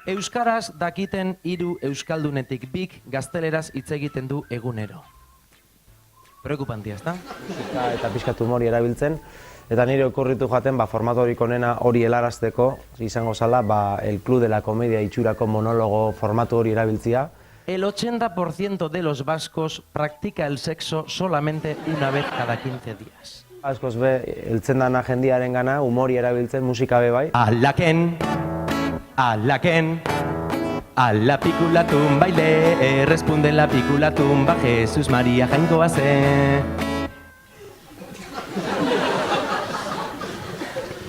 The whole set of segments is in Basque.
Euskaraz dakiten 3 euskaldunetik 2 gazteleraz hitz egiten du egunero. Preokupantia, ezta? Musika eta pixkat humori erabiltzen, eta nire okurritu jaten formatorik onena hori helarazteko, izango zala, el Club de la Comedia itxurako monologo formatu hori erabiltzia. El 80% de los vascos practica el sexo solamente una vez cada 15 días. Askoz heltzen dana jendiaren gana, humori erabiltzen, musika be bai. Alaken, a la picula tumba y le responde la picula tumba Jesús María Jainkoa ze.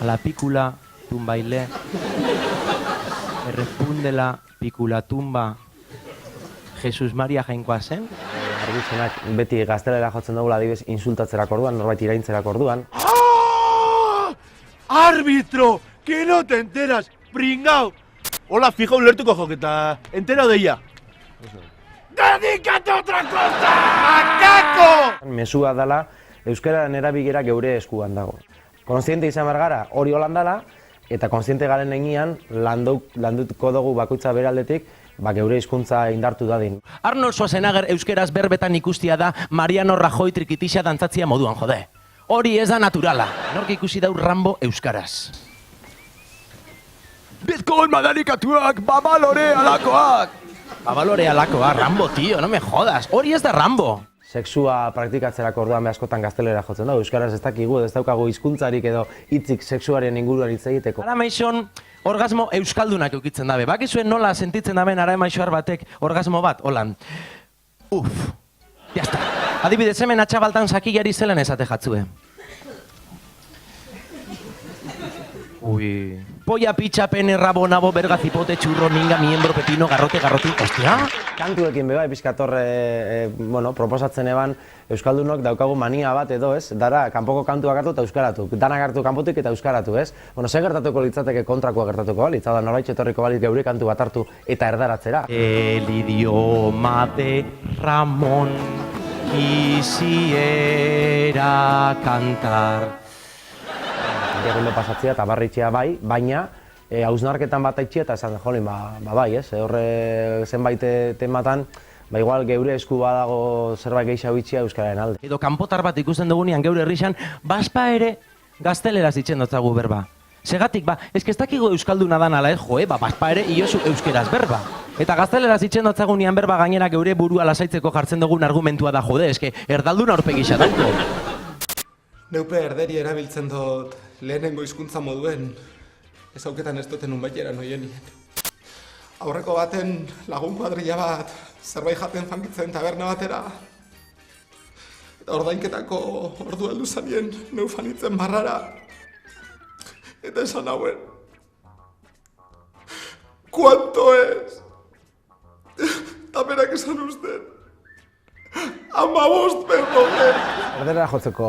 A la picula tumba y le responde la picula tumba Jesús María Jainkoa zen. Argizenak beti gaztelera jotzen dugula adibidez insultatzerak orduan, norbait iraintzerak orduan. ¡Ah! ¡Árbitro! ¡Que no te enteras, pringao! Hola, fija ulertuko joketa, entero de ella. ¡Dedícate a otra cosa! ¡Akako! Mesua dala, euskararen erabilera geure eskuan dago. Kontziente izan behar gara, hori holan dala, eta kontziente garen egian landuko dugu bakoitza beraldetik, geure hizkuntza indartu dadin. Arnold Schwarzenegger euskeraz berbetan ikustia da Mariano Rajoy trikitixa dantzatzia moduan, jode. Hori ez da naturala. Nork ikusi dau Rambo euskaraz. Bitcoin madarikatuak, babalore alakoak! Babalore alakoak, Rambo, tío, no me jodas. Hori ez da Rambo. Sexua praktikatzerako orduan askotan gaztelera jotzen dugu. Euskaraz ez dakigu, ez daukagu hizkuntzarik edo hitzik sexuaren inguruan hitz egiteko. Ara maixon, orgasmo euskaldunak eukitzen dabe. Bakizuen nola sentitzen daben ara maixoar batek orgasmo bat, holan. Uf, jazta. Adibidez hemen atxabaltan sakillari zelen esate jatzue. Ui. Polla, pitxa, pene, rabo, nabo, berga, zipote, txurro, minga, miembro, pepino, garrote, ostia? Kantuekin beba, pixkator, proposatzen eban, euskaldunok daukagu mania bat edo, ez? Dara, kanpoko kantuak hartu eta euskaratu. Danak hartu kanpotik eta euskaratu, ez? Ze gertatuko litzateke kontrakoa gertatuko balitz, da norbait etorriko balitz geure kantu bat hartu eta erdaratzera. El idioma de Ramón quisiera cantar. Egundo pasatzea eta barritxea bai, baina hausnarketan bat aitxia eta esan jolin, bai, ez? Horre zenbait tematan, igual geure esku badago zerbait gehiago itxia euskararen alde. Edo kanpotar bat ikusten dugunean geure herrixan, baspa ere gazteleraz itzen dotzagu berba. Segatik, ez dakigu euskalduna dan ala ez, baspa ere iosu euskeraz berba. Eta gazteleraz itzen dotzagunean berba gainera geure burua lasaitzeko jartzen dugun argumentua da jode, erdalduna aurpegisa dauko. Neupe erderi erabiltzen dut lehenengo hizkuntza moduen, ez auketan ez duten unbaitera noienien. Aurreko baten lagun kuadrilla bat zerbait jaten fankitzen taberna batera. Eta ordainketako ordu heldu zanien neu fanitzen barrara. Eta esan hauen. ¿Cuánto es? Eta berak esan usten. 15 perdonen. Erdera jotzeko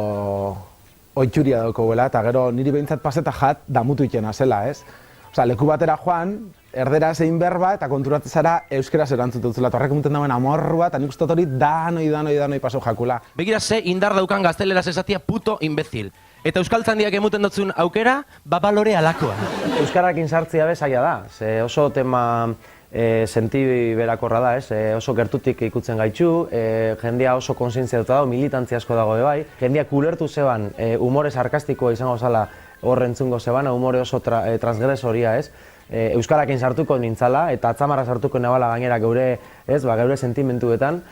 oitxuria daukagula, eta gero niri behintzat paseta jat damutu itxena zela, ez? Osa, leku batera joan, erdera zein berba, eta konturatzen zara euskeraz erantzuten zela. Horrek muten dauen amorrua, eta nik ustot hori danoi paso jakula. Begira ze indar daukan gazteleraz esatia puto imbezil. Eta euskaltzandiak emuten dutzun aukera, babalore alakoa. Euskarakin sartzea bezaila da, ze oso tema sentiberakorra da, oso gertutik ikutzen gaitxu, jendea oso konsientzia dut dago, militantzia asko dago bai, jendea kulertu zeban, humore sarkastikoa izango zala hor entzungo zeban, humore oso transgresoria, euskarakin sartuko nintzala, eta atzamarra sartuko nebala gainera geure sentimentuetan.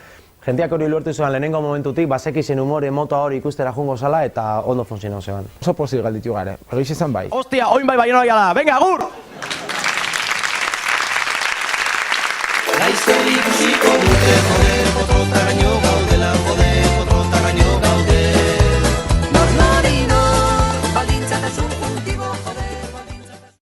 Jendeak hori ulertu zeban lehenengo momentutik, basekizen humore mota hori ikustera jungo zala, eta ondo funtzionau zeban. Oso pozik galditu gare, egiz izan bai. Ostia, oin bai baino da, venga, agur! Laizzer ikusiko dute jode